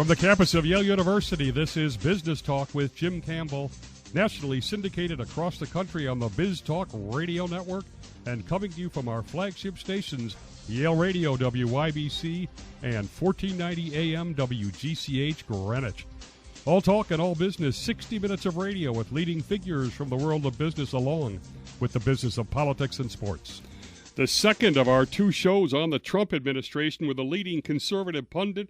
From the campus of Yale University, this is Business Talk with Jim Campbell, nationally syndicated across the country on the Biz Talk Radio Network and coming to you from our flagship stations, Yale Radio WYBC and 1490 AM WGCH Greenwich. All talk and all business, 60 minutes of radio with leading figures from the world of business along with the business of politics and sports. The second of our two shows on the Trump administration with a leading conservative pundit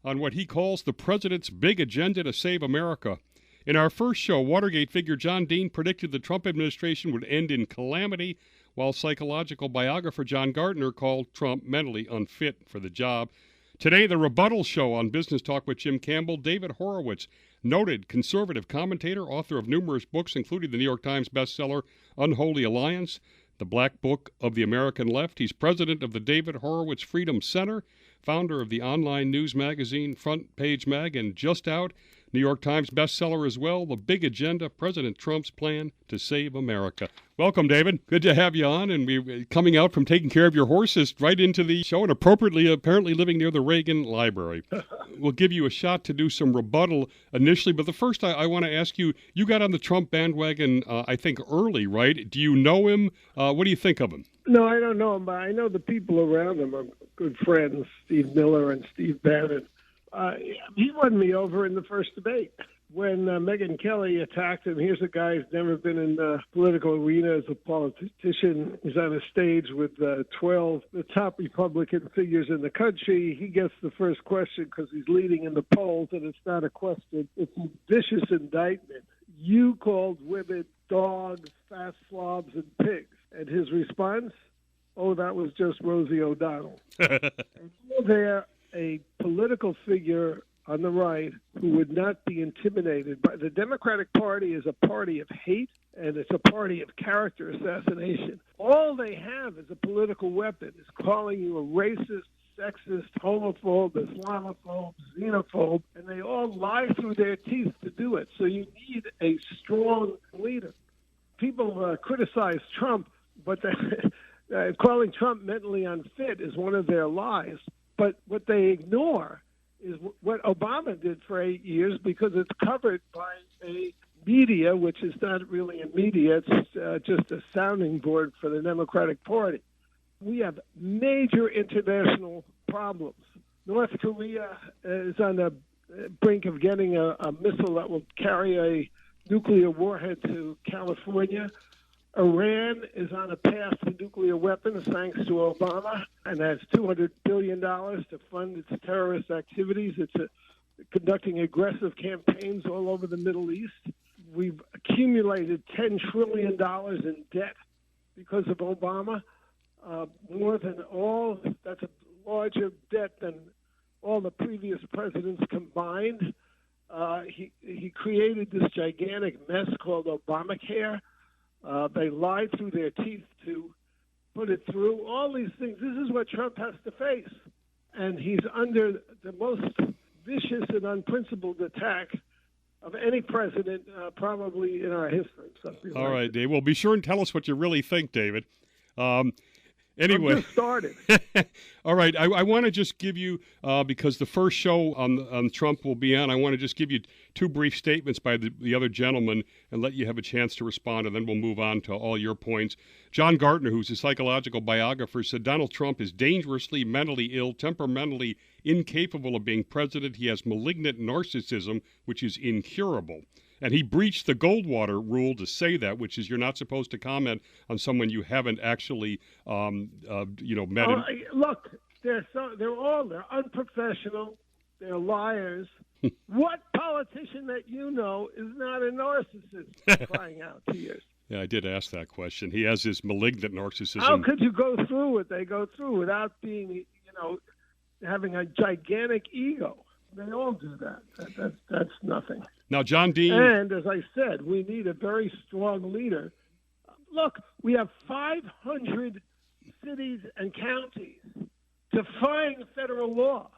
on what he calls the president's big agenda to save America. In our first show, Watergate figure John Dean predicted the Trump administration would end in calamity, while psychological biographer John Gardner called Trump mentally unfit for the job. Today, the Rebuttal show on Business Talk with Jim Campbell. David Horowitz, noted conservative commentator, author of numerous books, including the New York Times bestseller Unholy Alliance, the Black Book of the American Left. He's president of the David Horowitz Freedom Center, founder of the Online News Magazine FrontPageMag, and just out, New York Times bestseller as well, The Big Agenda, President Trump's Plan to Save America. Welcome, David. Good to have you on, and we're coming out from taking care of your horses right into the show, and apparently living near the Reagan Library. We'll give you a shot to do some rebuttal initially, but the first I want to ask you, you got on the Trump bandwagon, I think, early, right? Do you know him? What do you think of him? No, I don't know him, but I know the people around him are good friends, Steve Miller and Steve Bannon. He won me over in the first debate. When Megyn Kelly attacked him, here's a guy who's never been in the political arena as a politician. He's on a stage with 12 the top Republican figures in the country. He gets the first question because he's leading in the polls, and it's not a question. It's a vicious indictment. You called women dogs, fat slobs, and pigs. And his response, oh, that was just Rosie O'Donnell. And there, a political figure on the right who would not be intimidated by the Democratic Party is a party of hate, and it's a party of character assassination. All they have is a political weapon, is calling you a racist, sexist, homophobe, Islamophobe, xenophobe, and they all lie through their teeth to do it. So you need a strong leader. People criticize Trump, but calling Trump mentally unfit is one of their lies. But what they ignore is what Obama did for 8 years, because it's covered by a media, which is not really a media. It's just a sounding board for the Democratic Party. We have major international problems. North Korea is on the brink of getting a missile that will carry a nuclear warhead to California. Iran is on a path to nuclear weapons thanks to Obama, and has $200 billion to fund its terrorist activities. It's conducting aggressive campaigns all over the Middle East. We've accumulated $10 trillion in debt because of Obama, more than all. That's a larger debt than all the previous presidents combined. He created this gigantic mess called Obamacare. They lied through their teeth to put it through. All these things. This is what Trump has to face. And he's under the most vicious and unprincipled attack of any president probably in our history. All right, Dave. Well, be sure and tell us what you really think, David. Anyway, I'm just started. All right, I want to just give you, because the first show on Trump will be on, I want to just give you two brief statements by the other gentleman and let you have a chance to respond, and then we'll move on to all your points. John Gardner, who's a psychological biographer, said Donald Trump is dangerously mentally ill, temperamentally incapable of being president. He has malignant narcissism, which is incurable. And he breached the Goldwater rule to say that, which is you're not supposed to comment on someone you haven't actually, met. Look, they're unprofessional. They're liars. What politician that you know is not a narcissist? Crying out tears. Yeah, I did ask that question. He has this malignant narcissism. How could you go through what they go through without being, having a gigantic ego? They all do that. That's nothing. Now, John Dean... And, as I said, we need a very strong leader. Look, we have 500 cities and counties defying federal law.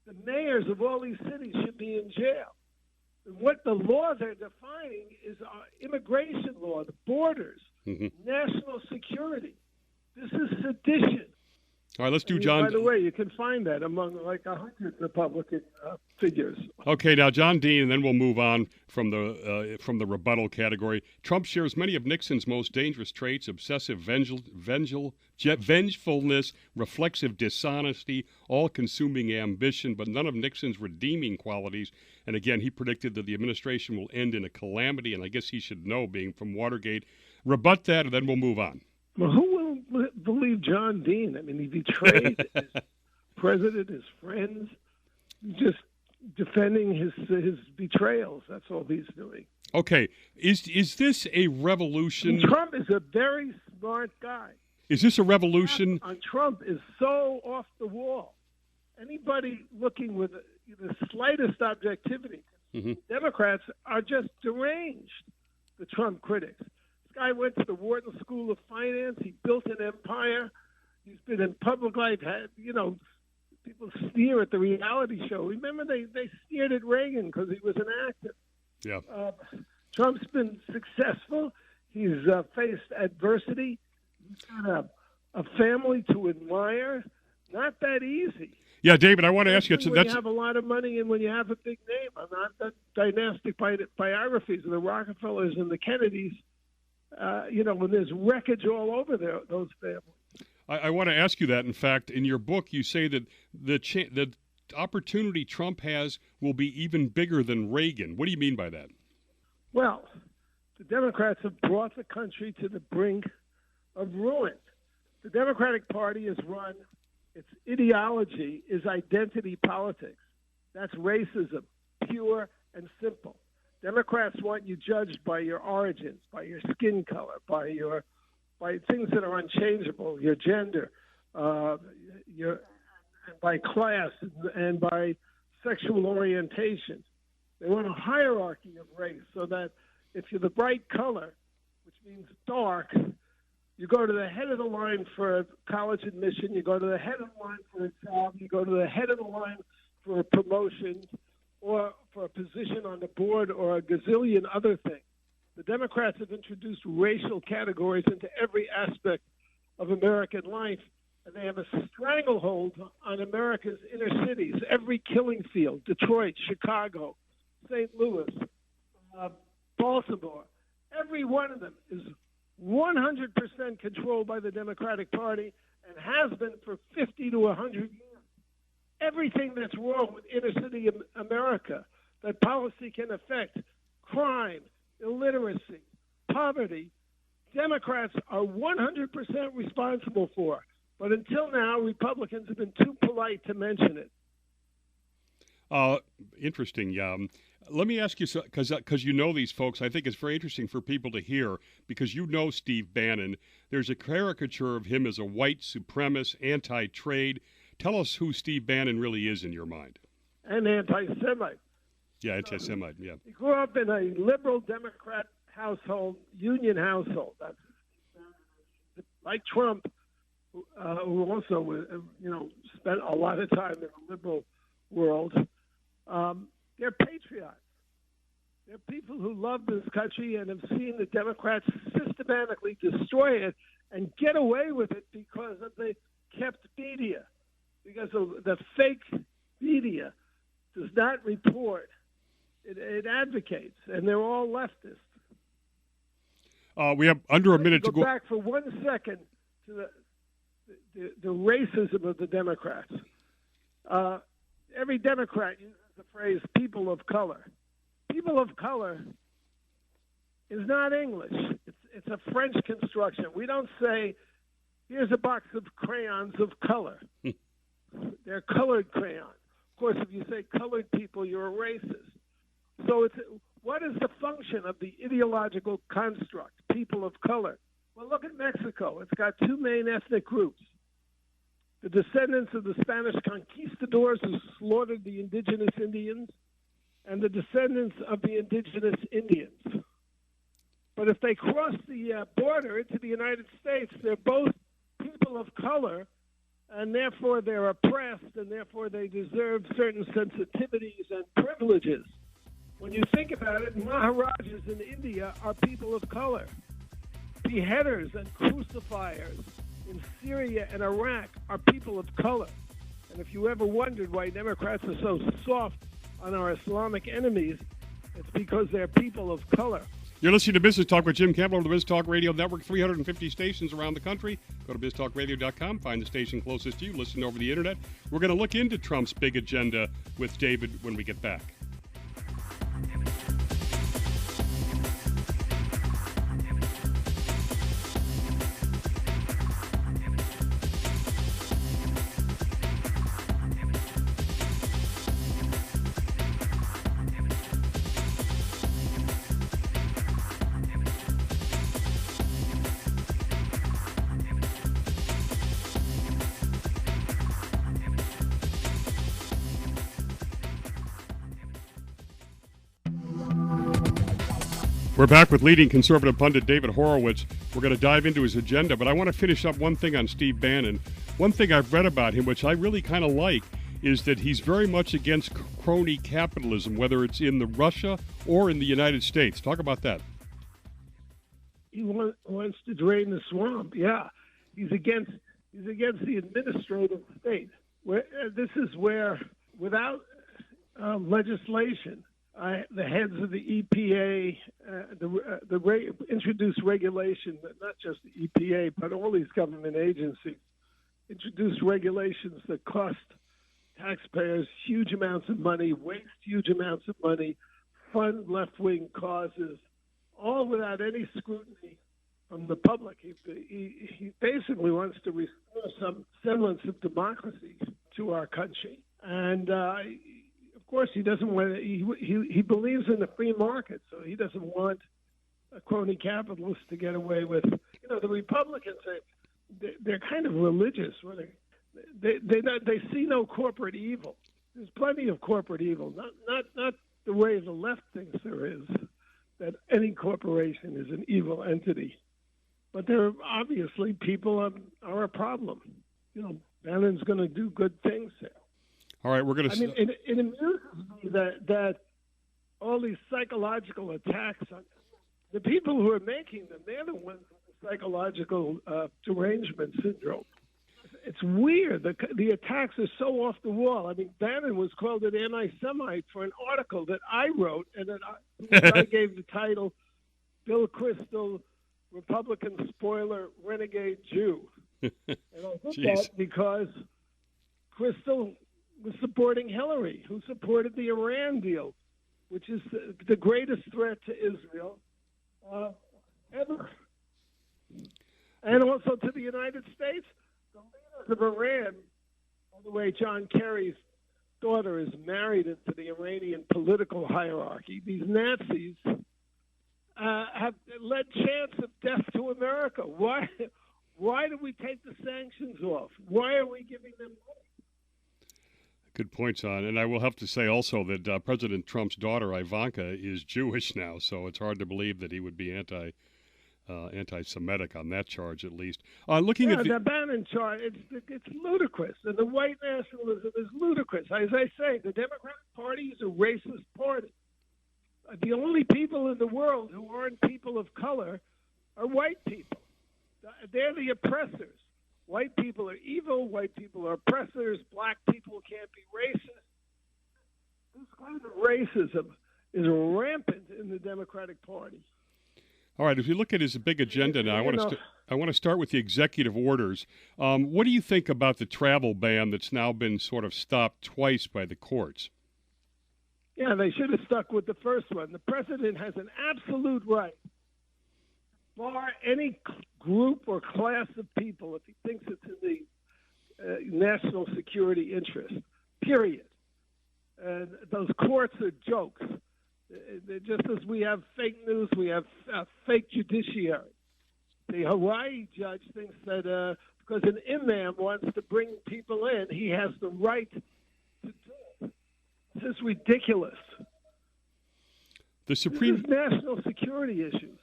The mayors of all these cities should be in jail. And what the law they're defining is immigration law, the borders, national security. This is sedition. All right, let's do And John. By the way, you can find that among like 100 Republican figures. Okay, now John Dean, and then we'll move on from the rebuttal category. Trump shares many of Nixon's most dangerous traits: obsessive vengefulness, reflexive dishonesty, all-consuming ambition, but none of Nixon's redeeming qualities. And again, he predicted that the administration will end in a calamity, and I guess he should know, being from Watergate. Rebut that, and then we'll move on. Well, who will believe John Dean? I mean, he betrayed his president, his friends, just defending his betrayals. That's all he's doing. Okay, is this a revolution? And Trump is a very smart guy. Is this a revolution? On Trump is so off the wall. Anybody looking with the slightest objectivity, Democrats are just deranged, the Trump critics. This guy went to the Wharton School of Finance. He built an empire. He's been in public life. People sneer at the reality show. Remember, they sneered at Reagan because he was an actor. Yeah. Trump's been successful. He's faced adversity. He's got a family to admire. Not that easy. Yeah, David, I want to ask you. When you have a lot of money and when you have a big name, I'm not the dynastic biographies of the Rockefellers and the Kennedys. When there's wreckage all over those families. I want to ask you that. In fact, in your book, you say that the opportunity Trump has will be even bigger than Reagan. What do you mean by that? Well, the Democrats have brought the country to the brink of ruin. The Democratic Party is run, its ideology is identity politics. That's racism, pure and simple. Democrats want you judged by your origins, by your skin color, by things that are unchangeable, your gender, by class, and by sexual orientation. They want a hierarchy of race so that if you're the bright color, which means dark, you go to the head of the line for college admission, you go to the head of the line for a job, you go to the head of the line for a promotion or for a position on the board or a gazillion other things. The Democrats have introduced racial categories into every aspect of American life, and they have a stranglehold on America's inner cities, every killing field, Detroit, Chicago, St. Louis, Baltimore. Every one of them is 100% controlled by the Democratic Party and has been for 50 to 100 years. Everything that's wrong with inner city America that policy can affect, crime, illiteracy, poverty, Democrats are 100% responsible for. But until now, Republicans have been too polite to mention it. Interesting. Let me ask you, because you know these folks, I think it's very interesting for people to hear, because you know Steve Bannon. There's a caricature of him as a white supremacist, anti-trade. Tell us who Steve Bannon really is in your mind. An anti-Semite. Yeah, anti-Semite, yeah. He grew up in a liberal Democrat household, union household. That's, like Trump, who also, spent a lot of time in the liberal world. They're patriots. They're people who love this country and have seen the Democrats systematically destroy it and get away with it because of the kept media, because of the fake media does not report. It advocates, and they're all leftists. We have under a minute to go. Go back for 1 second to the racism of the Democrats. Every Democrat uses the phrase people of color. People of color is not English. It's a French construction. We don't say, here's a box of crayons of color. They're colored crayons. Of course, if you say colored people, you're a racist. So what is the function of the ideological construct, people of color? Well, look at Mexico. It's got two main ethnic groups. The descendants of the Spanish conquistadors who slaughtered the indigenous Indians, and the descendants of the indigenous Indians. But if they cross the border into the United States, they're both people of color, and therefore they're oppressed, and therefore they deserve certain sensitivities and privileges. When you think about it, Maharajas in India are people of color. Beheaders and crucifiers in Syria and Iraq are people of color. And if you ever wondered why Democrats are so soft on our Islamic enemies, it's because they're people of color. You're listening to Business Talk with Jim Campbell on the Biz Talk Radio Network, 350 stations around the country. Go to biztalkradio.com, find the station closest to you, listen over the Internet. We're going to look into Trump's big agenda with David when we get back. We're back with leading conservative pundit David Horowitz. We're going to dive into his agenda, but I want to finish up one thing on Steve Bannon. One thing I've read about him, which I really kind of like, is that he's very much against crony capitalism, whether it's in the Russia or in the United States. Talk about that. He wants to drain the swamp. Yeah, he's against the administrative state. This is where, without legislation, the heads of the EPA, introduced regulation, not just the EPA, but all these government agencies, introduced regulations that cost taxpayers huge amounts of money, waste huge amounts of money, fund left-wing causes, all without any scrutiny from the public. He basically wants to restore some semblance of democracy to our country. And of course, he doesn't want. He believes in the free market, so he doesn't want a crony capitalist to get away with. You know, the Republicans they're kind of religious. They see no corporate evil. There's plenty of corporate evil, not the way the left thinks there is, that any corporation is an evil entity. But there are obviously people are a problem. You know, Bannon's going to do good things there. All right, we're going to. I mean, it amuses me that all these psychological attacks on the people who are making them, they're the ones with the psychological derangement syndrome. It's weird. The attacks are so off the wall. I mean, Bannon was called an anti-Semite for an article that I wrote, and that I gave the title, Bill Kristol, Republican Spoiler, Renegade Jew. And I did that because Kristol was supporting Hillary, who supported the Iran deal, which is the greatest threat to Israel ever. And also to the United States. The leaders of Iran, by the way, John Kerry's daughter is married into the Iranian political hierarchy. These Nazis have led chants of death to America. Why do we take the sanctions off? Why are we giving them money? Good points on. And I will have to say also that President Trump's daughter, Ivanka, is Jewish now, so it's hard to believe that he would be anti-Semitic on that charge, at least. Looking at the Bannon charge, it's ludicrous, and the white nationalism is ludicrous. As I say, the Democratic Party is a racist party. The only people in the world who aren't people of color are white people. They're the oppressors. White people are evil. White people are oppressors. Black people can't be racist. This kind of racism is rampant in the Democratic Party. All right, if you look at his big agenda now, I want to start with the executive orders. What do you think about the travel ban that's now been sort of stopped twice by the courts? Yeah, they should have stuck with the first one. The president has an absolute right to bar any group or class of people if he thinks it's in the national security interest, period. And those courts are jokes. Just as we have fake news, we have fake judiciary. The Hawaii judge thinks that because an imam wants to bring people in, he has the right to do it. This is ridiculous. This is national security issues.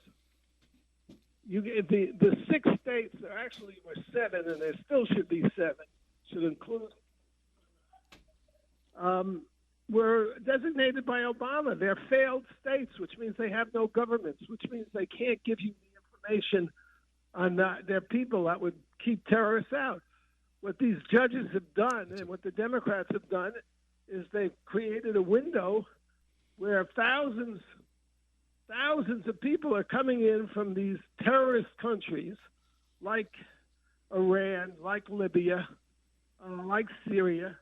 The 6 states, there actually were 7, and there still should be 7, should include, were designated by Obama. They're failed states, which means they have no governments, which means they can't give you the information on their people that would keep terrorists out. What these judges have done and what the Democrats have done is they've created a window where thousands of people are coming in from these terrorist countries like Iran, like Libya, like Syria,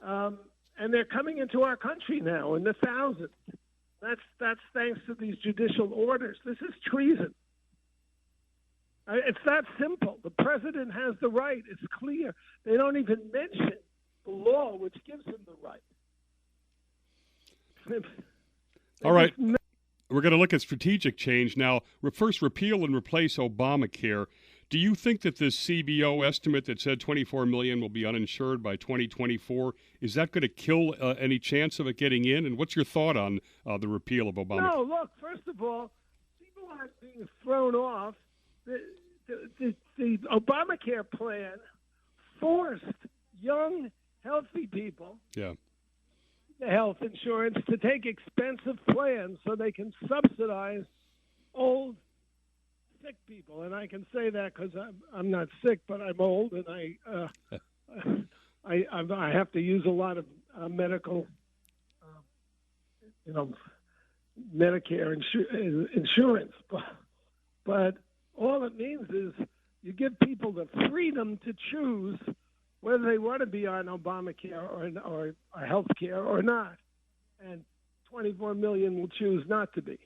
and they're coming into our country now in the thousands. That's thanks to these judicial orders. This is treason. It's that simple. The president has the right. It's clear. They don't even mention the law which gives him the right. All right. We're going to look at strategic change now. First, repeal and replace Obamacare. Do you think that this CBO estimate that said 24 million will be uninsured by 2024, is that going to kill any chance of it getting in? And what's your thought on the repeal of Obamacare? No, look, first of all, people aren't being thrown off. The Obamacare plan forced young, healthy people the health insurance to take expensive plans so they can subsidize old, sick people. And I can say that because I'm not sick, but I'm old, and I have to use a lot of medical, Medicare insurance. But all it means is you give people the freedom to choose whether they want to be on Obamacare or health care or not. And 24 million will choose not to be.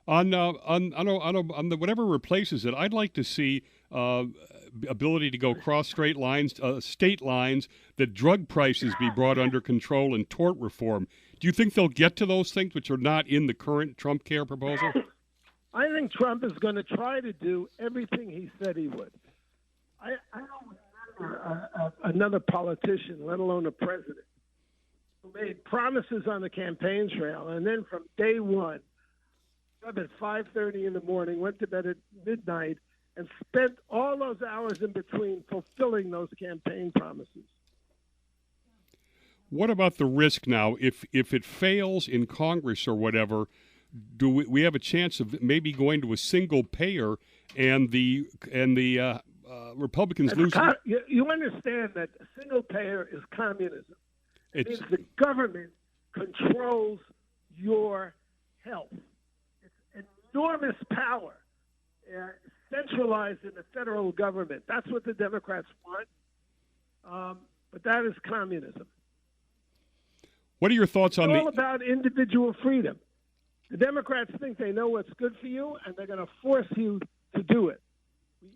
On the whatever replaces it, I'd like to see ability to go cross state lines, that drug prices be brought under control, and tort reform. Do you think they'll get to those things which are not in the current Trump care proposal? I think Trump is going to try to do everything he said he would. I don't remember another politician, let alone a president, who made promises on the campaign trail and then from day one, up at 5:30 in the morning, went to bed at midnight, and spent all those hours in between fulfilling those campaign promises. What about the risk now? If it fails in Congress or whatever, do we have a chance of maybe going to a single payer and the Republicans lose? You understand that a single payer is communism. It means the government controls your health. It's enormous power centralized in the federal government. That's what the Democrats want, but that is communism. What are your thoughts on it's all about individual freedom. The Democrats think they know what's good for you, and they're going to force you to do it.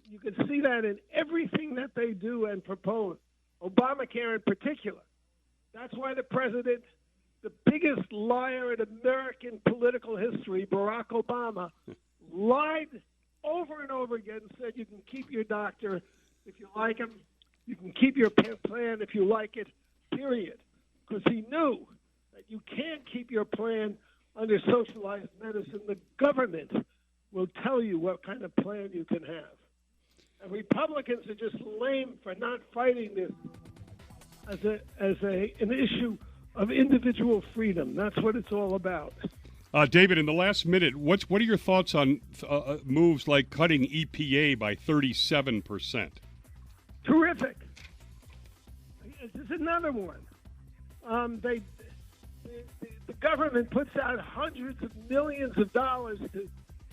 You can see that in everything that they do and propose, Obamacare in particular. That's why the president, the biggest liar in American political history, Barack Obama, lied over and over again and said you can keep your doctor if you like him, you can keep your plan if you like it, period. Because he knew that you can't keep your plan under socialized medicine. The government will tell you what kind of plan you can have. And Republicans are just lame for not fighting this as an issue of individual freedom. That's what it's all about. David, in the last minute, what are your thoughts on moves like cutting EPA by 37%? Terrific. This is another one. The government puts out hundreds of millions of dollars to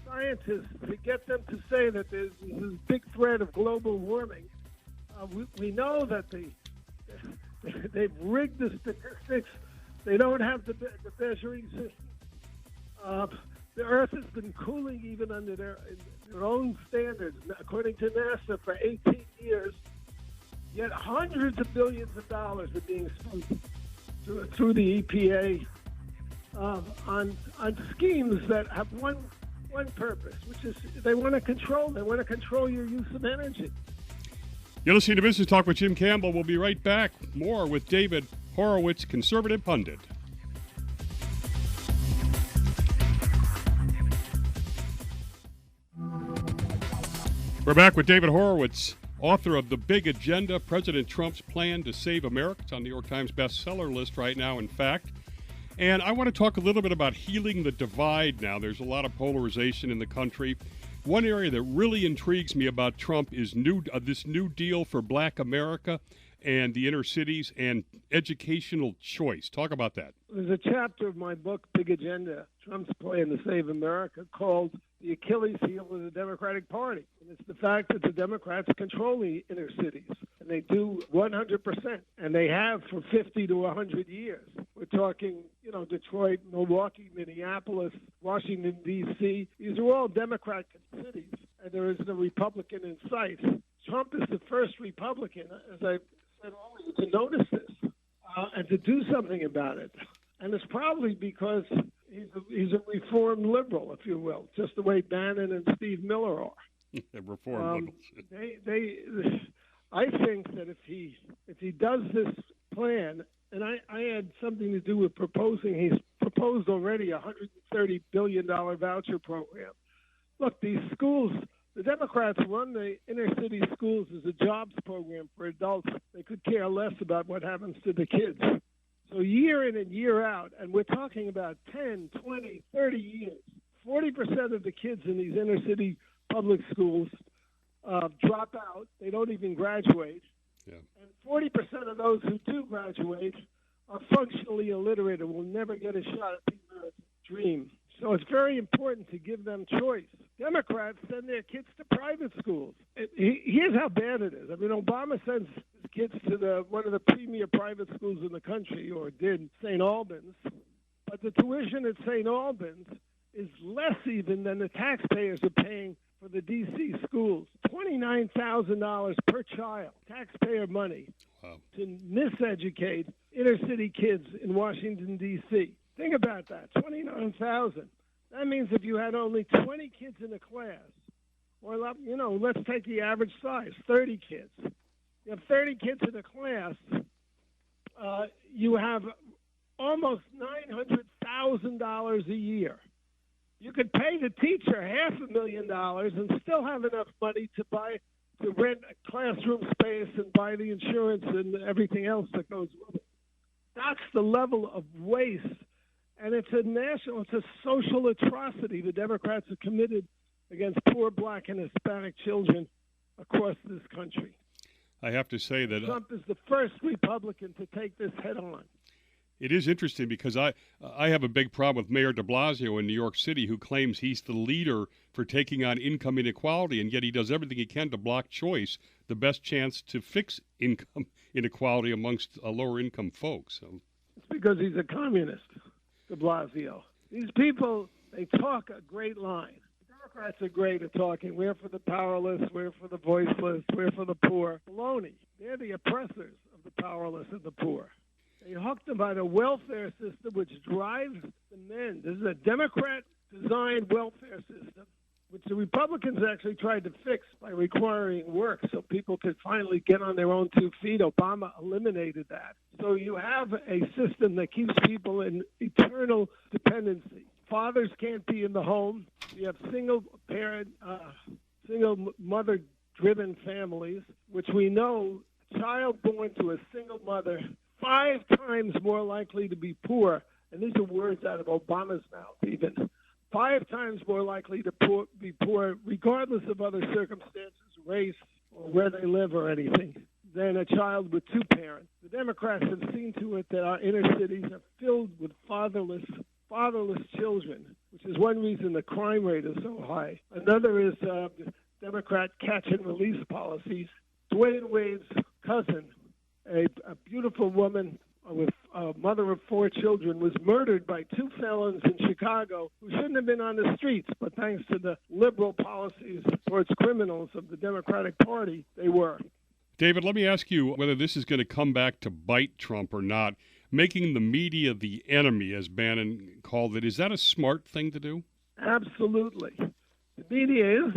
scientists to get them to say that there's this big threat of global warming. We know that they've rigged the statistics. They don't have the measuring system. The Earth has been cooling even under their own standards, according to NASA, for 18 years. Yet hundreds of billions of dollars are being spent through the EPA on schemes that have one purpose, which is they want to control your use of energy. You're listening to Business Talk with Jim Campbell. We'll be right back. More with David Horowitz, conservative pundit. We're back with David Horowitz, author of The Big Agenda, President Trump's Plan to Save America. It's on the New York Times bestseller list right now, in fact. And I want to talk a little bit about healing the divide now. There's a lot of polarization in the country. One area that really intrigues me about Trump is this new deal for Black America and the inner cities and educational choice. Talk about that. There's a chapter of my book, Big Agenda, Trump's Plan to Save America, called The Achilles Heel of the Democratic Party. And it's the fact that the Democrats control the inner cities. And they do 100%. And they have for 50 to 100 years. We're talking, Detroit, Milwaukee, Minneapolis, Washington, D.C. These are all Democrat cities. And there isn't a Republican in sight. Trump is the first Republican, as I said earlier, to notice this and to do something about it. And it's probably because he's a reformed liberal, if you will, just the way Bannon and Steve Miller are. Reformed liberals. I think that if he does this plan, and I had something to do with proposing, he's proposed already a $130 billion voucher program. Look, these schools, the Democrats run the inner city schools as a jobs program for adults. They could care less about what happens to the kids. So year in and year out, and we're talking about 10, 20, 30 years, 40% of the kids in these inner city public schools drop out. They don't even graduate. Yeah. And 40% of those who do graduate are functionally illiterate and will never get a shot at the American dream. So it's very important to give them choice. Democrats send their kids to private schools. Here's how bad it is. I mean, Obama sends his kids to one of the premier private schools in the country, or did, St. Albans. But the tuition at St. Albans is less even than the taxpayers are paying for the D.C. schools. $29,000 per child, taxpayer money, to miseducate inner city kids in Washington, D.C. Think about that, $29,000. That means if you had only 20 kids in a class, or, let's take the average size, 30 kids. You have 30 kids in a class, you have almost $900,000 a year. You could pay the teacher $500,000 and still have enough money to rent a classroom space and buy the insurance and everything else that goes with it. That's the level of waste. And it's a social atrocity the Democrats have committed against poor black and Hispanic children across this country. I have to say that Trump is the first Republican to take this head on. It is interesting because I have a big problem with Mayor de Blasio in New York City, who claims he's the leader for taking on income inequality, and yet he does everything he can to block choice, the best chance to fix income inequality amongst lower-income folks. So. It's because he's a communist, de Blasio. These people, they talk a great line. Democrats are great at talking. We're for the powerless. We're for the voiceless. We're for the poor. Baloney. They're the oppressors of the powerless and the poor. They hooked them by the welfare system, which drives the men. This is a Democrat-designed welfare system, which the Republicans actually tried to fix by requiring work so people could finally get on their own 2 feet. Obama eliminated that. So you have a system that keeps people in eternal dependency. Fathers can't be in the home. You have single-parent, single mother-driven families, which we know a child born to a single mother 5 times more likely to be poor, and these are words out of Obama's mouth even, 5 times more likely to be poor, regardless of other circumstances, race, or where they live or anything, than a child with 2 parents. The Democrats have seen to it that our inner cities are filled with fatherless children, which is one reason the crime rate is so high. Another is Democrat catch-and-release policies. Dwayne Wade's cousin, a beautiful woman with a mother of 4 children, was murdered by 2 felons in Chicago who shouldn't have been on the streets, but thanks to the liberal policies towards criminals of the Democratic Party, they were. David, let me ask you whether this is going to come back to bite Trump or not. Making the media the enemy, as Bannon called it, is that a smart thing to do? Absolutely. The media is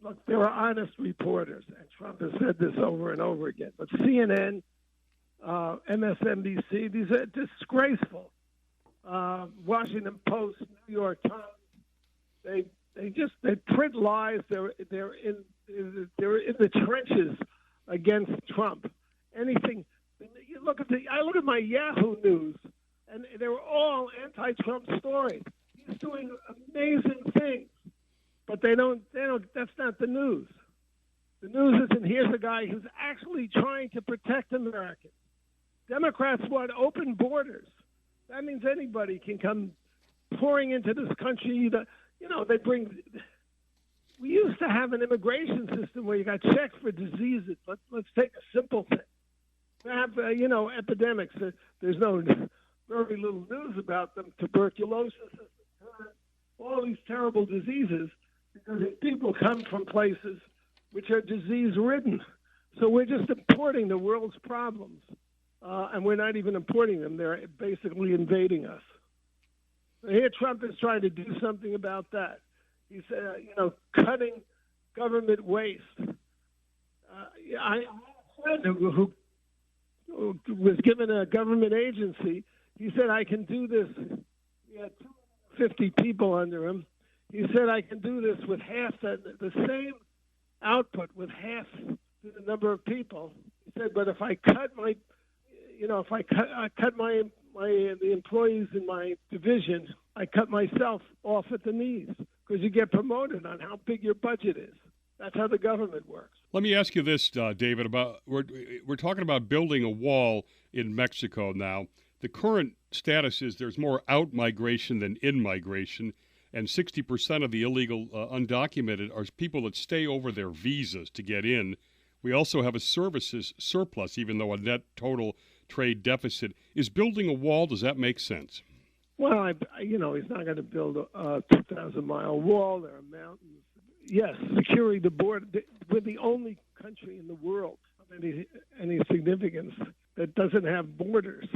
Look, there are honest reporters, and Trump has said this over and over again. But CNN, MSNBC, these are disgraceful. Washington Post, New York Times, they print lies. They're in the trenches against Trump. Anything. I look at my Yahoo News, and they're all anti-Trump stories. He's doing amazing things. But they don't, that's not the news. The news isn't, here's a guy who's actually trying to protect Americans. Democrats want open borders. That means anybody can come pouring into this country. We used to have an immigration system where you got checks for diseases. Let's take a simple thing. We have, epidemics. There's very little news about them. Tuberculosis, all these terrible diseases, because people come from places which are disease-ridden. So we're just importing the world's problems, and we're not even importing them. They're basically invading us. Here Trump is trying to do something about that. He's, cutting government waste. I have a friend who was given a government agency. He said, I can do this. He had 250 people under him. He said, I can do this with half the same output with half the number of people. He said, but if I cut the employees in my division, I cut myself off at the knees, because you get promoted on how big your budget is. That's how the government works. Let me ask you this, David, about we're talking about building a wall in Mexico now. The current status is there's more out-migration than in-migration, and 60% of the illegal undocumented are people that stay over their visas to get in. We also have a services surplus, even though a net total trade deficit. Is building a wall, does that make sense? Well, he's not going to build a 2,000-mile wall. There are mountains. Yes, securing the border. We're the only country in the world of any significance that doesn't have borders.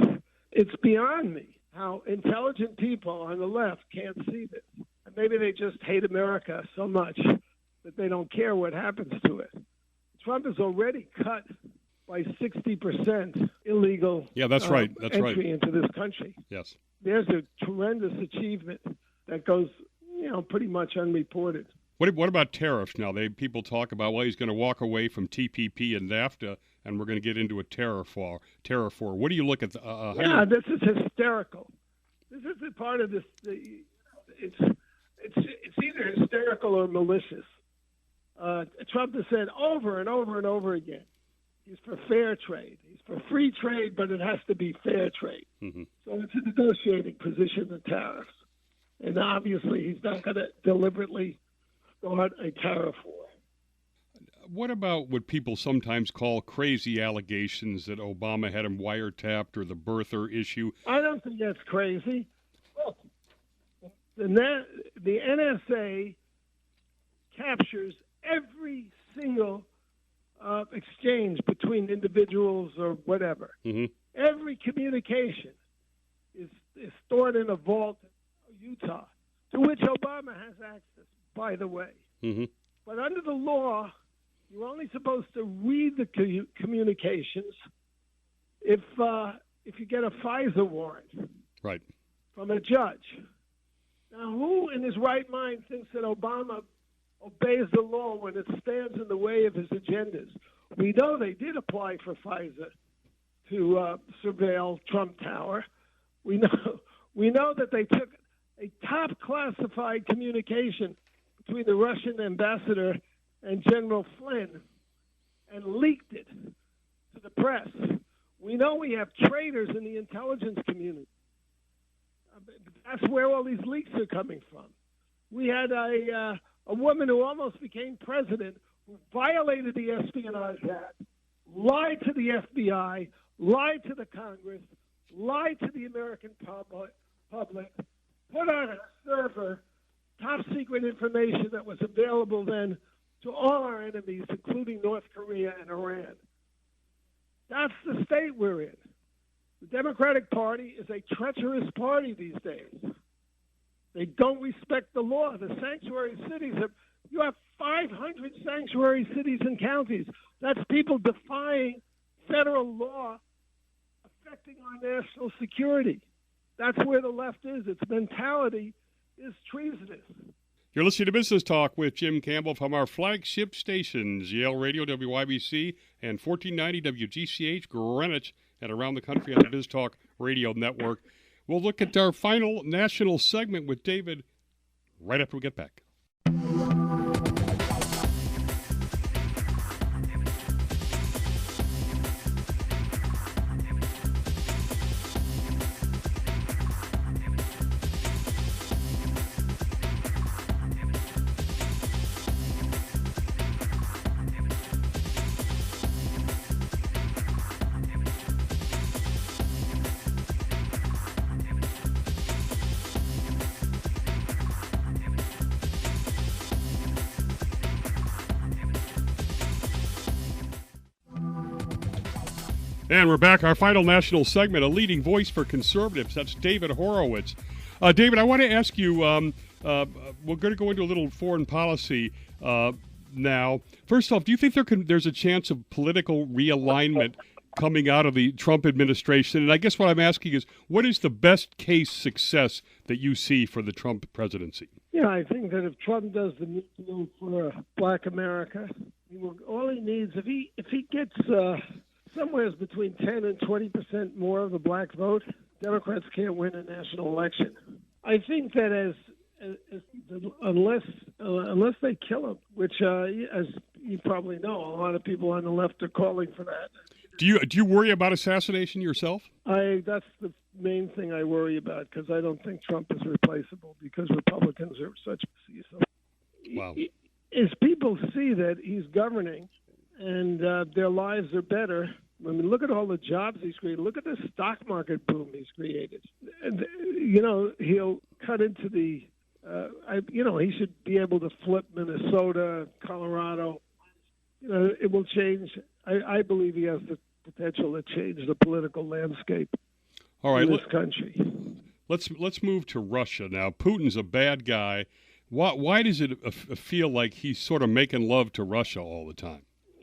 It's beyond me how intelligent people on the left can't see this. And maybe they just hate America so much that they don't care what happens to it. Trump has already cut by 60% illegal entry into this country. Yes. There's a tremendous achievement that goes, pretty much unreported. What about tariffs now? People talk about, well, he's going to walk away from TPP and NAFTA, and we're going to get into a tariff war. What do you look at? This is hysterical. This is the part of this. It's either hysterical or malicious. Trump has said over and over and over again, he's for fair trade. He's for free trade, but it has to be fair trade. Mm-hmm. So it's a negotiating position, the tariffs. And obviously he's not going to deliberately start a tariff war. What about what people sometimes call crazy allegations that Obama had him wiretapped, or the birther issue? I don't think that's crazy. Look, the NSA captures every single exchange between individuals or whatever. Mm-hmm. Every communication is stored in a vault in Utah, to which Obama has access, by the way. Mm-hmm. But under the law, you're only supposed to read the communications if you get a FISA warrant from a judge. Now, who in his right mind thinks that Obama obeys the law when it stands in the way of his agendas? We know they did apply for FISA to surveil Trump Tower. We know that they took a top classified communication between the Russian ambassador and General Flynn and leaked it to the press. We know we have traitors in the intelligence community. That's where all these leaks are coming from. We had a woman who almost became president who violated the Espionage Act, lied to the FBI, lied to the Congress, lied to the American public, put on a server top secret information that was available then to all our enemies, including North Korea and Iran. That's the state we're in. The Democratic Party is a treacherous party these days. They don't respect the law. The sanctuary cities you have 500 sanctuary cities and counties. That's people defying federal law affecting our national security. That's where the left is. Its mentality is treasonous. You're listening to Business Talk with Jim Campbell from our flagship stations, Yale Radio, WYBC, and 1490 WGCH, Greenwich, and around the country on the Biz Talk Radio Network. We'll look at our final national segment with David right after we get back. And we're back. Our final national segment, a leading voice for conservatives. That's David Horowitz. David, I want to ask you, we're going to go into a little foreign policy now. First off, do you think there's a chance of political realignment coming out of the Trump administration? And I guess what I'm asking is, what is the best case success that you see for the Trump presidency? Yeah, I think that if Trump does the new deal for Black America, all he needs, if he gets somewhere between 10 and 20% more of the black vote, Democrats can't win a national election. I think that unless they kill him, which as you probably know, a lot of people on the left are calling for that. Do you worry about assassination yourself? That's the main thing I worry about, because I don't think Trump is replaceable, because Republicans are such so. Wow. As people see that he's governing and their lives are better, I mean, look at all the jobs he's created. Look at the stock market boom he's created. And, he'll cut into the, he should be able to flip Minnesota, Colorado. It will change. I believe he has the potential to change the political landscape in this country. Let's move to Russia now. Putin's a bad guy. Why does it feel like he's sort of making love to Russia all the time?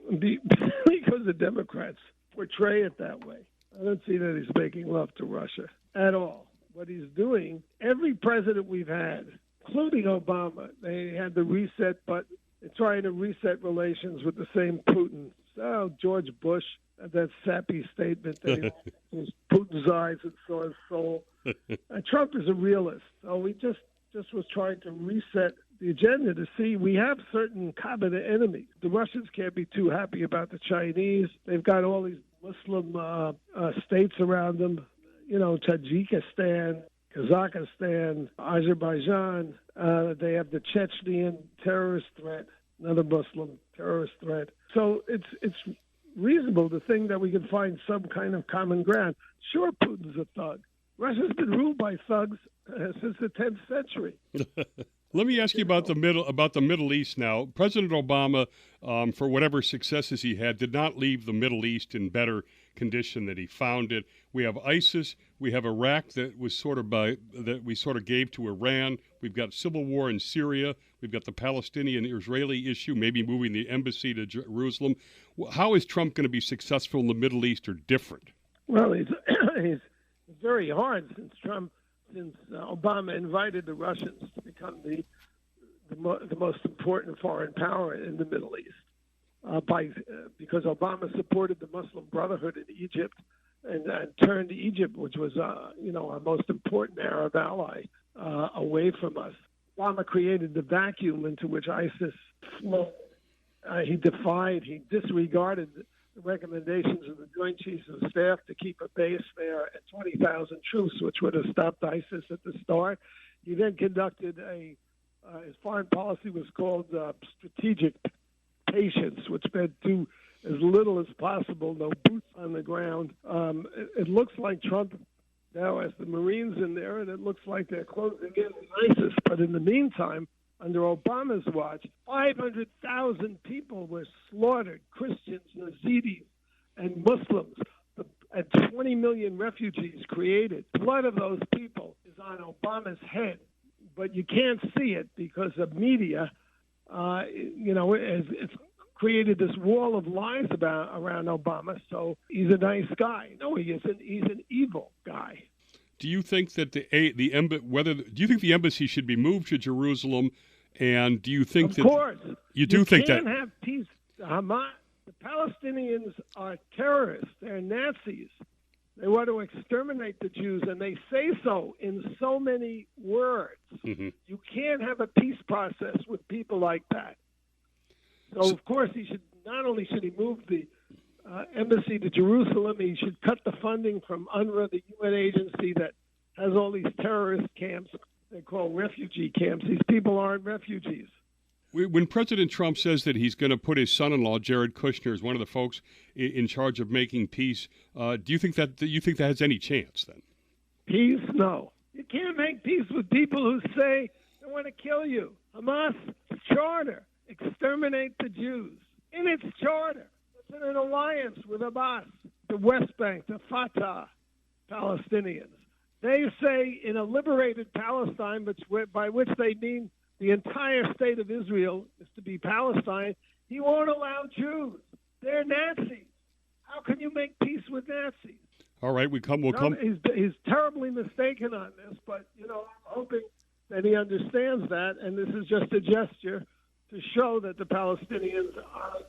Because the Democrats portray it that way. I don't see that he's making love to Russia at all. What he's doing, every president we've had, including Obama, they had the reset button. They're trying to reset relations with the same Putin. So George Bush had that sappy statement that he was Putin's eyes and saw his soul. Trump is a realist. So he just was trying to reset the agenda to see we have certain common enemies. The Russians can't be too happy about the Chinese. They've got all these Muslim states around them, Tajikistan, Kazakhstan, Azerbaijan. They have the Chechenian terrorist threat, another Muslim terrorist threat. So it's reasonable to think that we can find some kind of common ground. Sure, Putin's a thug. Russia's been ruled by thugs since the 10th century. Let me ask you about the Middle East now. President Obama, for whatever successes he had, did not leave the Middle East in better condition that he found it. We have ISIS. We have Iraq that we sort of gave to Iran. We've got civil war in Syria. We've got the Palestinian-Israeli issue, maybe moving the embassy to Jerusalem. How is Trump going to be successful in the Middle East or different? Well, it's very hard since Obama invited the Russians to become the most important foreign power in the Middle East, because Obama supported the Muslim Brotherhood in Egypt and turned Egypt, which was our most important Arab ally, away from us. Obama created the vacuum into which ISIS flowed. He disregarded the recommendations of the Joint Chiefs of Staff to keep a base there at 20,000 troops, which would have stopped ISIS at the start. He then conducted his foreign policy was called strategic patience, which meant do as little as possible, no boots on the ground. It looks like Trump now has the Marines in there, and it looks like they're closing in on ISIS. But in the meantime, under Obama's watch, 500,000 people were slaughtered, Christians, Yazidis, and Muslims, and 20 million refugees created. Blood of those people is on Obama's head, but you can't see it because the media, it's created this wall of lies around Obama. So he's a nice guy. No, he isn't. He's an evil guy. Do you think that do you think the embassy should be moved to Jerusalem? And do you think of course you think that you can't have peace? Hamas, the Palestinians are terrorists. They're Nazis. They want to exterminate the Jews, and they say so in so many words. Mm-hmm. You can't have a peace process with people like that. So of course, not only should he move the embassy to Jerusalem, he should cut the funding from UNRWA, the UN agency that has all these terrorist camps. They call refugee camps. These people aren't refugees. When President Trump says that he's going to put his son-in-law, Jared Kushner, as one of the folks in charge of making peace, do you think that has any chance then? Peace? No. You can't make peace with people who say they want to kill you. Hamas charter, exterminate the Jews. In its charter, it's in an alliance with Abbas. the West Bank, the Fatah Palestinians. They say in a liberated Palestine, by which they mean the entire state of Israel is to be Palestine, he won't allow Jews. They're Nazis. How can you make peace with Nazis? All right, we'll come. He's terribly mistaken on this, but, I'm hoping that he understands that, and this is just a gesture to show that the Palestinians are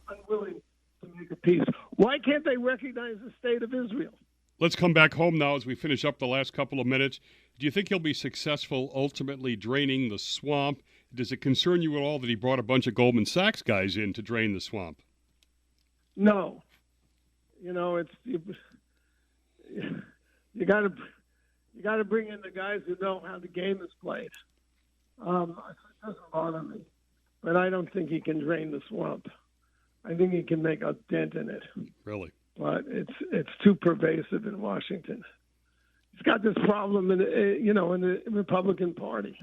unwilling to make a peace. Why can't they recognize the state of Israel? Let's come back home now as we finish up the last couple of minutes. Do you think he'll be successful ultimately draining the swamp? Does it concern you at all that he brought a bunch of Goldman Sachs guys in to drain the swamp? No. It's you got to bring in the guys who know how the game is played. It doesn't bother me, but I don't think he can drain the swamp. I think he can make a dent in it. Really? But it's too pervasive in Washington. He's got this problem in the Republican Party.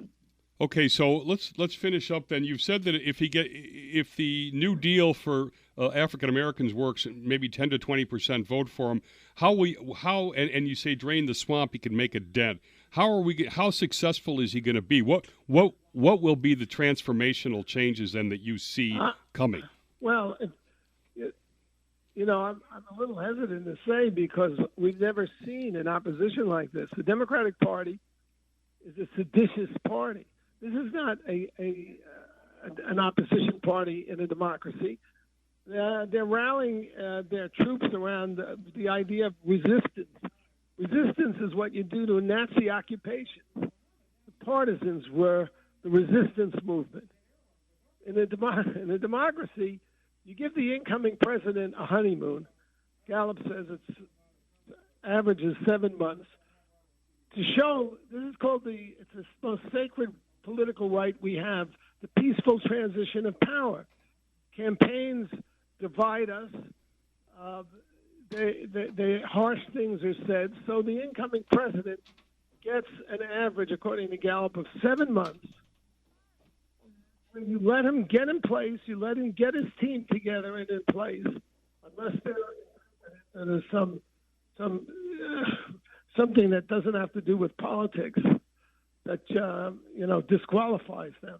Okay, so let's finish up then. You've said that if the New Deal for African Americans works, maybe 10 to 20% vote for him. And you say drain the swamp, he can make a dent. How successful is he going to be? What will be the transformational changes then that you see coming? Well, I'm a little hesitant to say because we've never seen an opposition like this. The Democratic Party is a seditious party. This is not an opposition party in a democracy. They're rallying their troops around the idea of resistance. Resistance is what you do to a Nazi occupation. The partisans were the resistance movement. In a democracy, you give the incoming president a honeymoon. Gallup says its average is 7 months. To show, this is called it's the most sacred political right we have, the peaceful transition of power. Campaigns divide us. Harsh things are said. So the incoming president gets an average, according to Gallup, of 7 months. When you let him get in place, you let him get his team together and in place, unless there's something that doesn't have to do with politics that disqualifies them.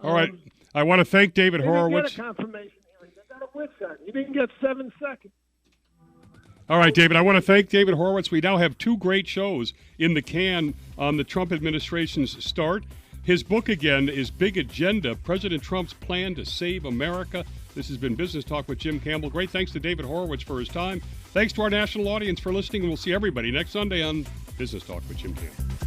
All right. I want to thank David Horowitz. They didn't get a confirmation hearing. They got a witch hunt. You didn't get 7 seconds. All right, David, I want to thank David Horowitz. We now have 2 great shows in the can on the Trump administration's start. His book, again, is Big Agenda, President Trump's Plan to Save America. This has been Business Talk with Jim Campbell. Great thanks to David Horowitz for his time. Thanks to our national audience for listening, and we'll see everybody next Sunday on Business Talk with Jim Campbell.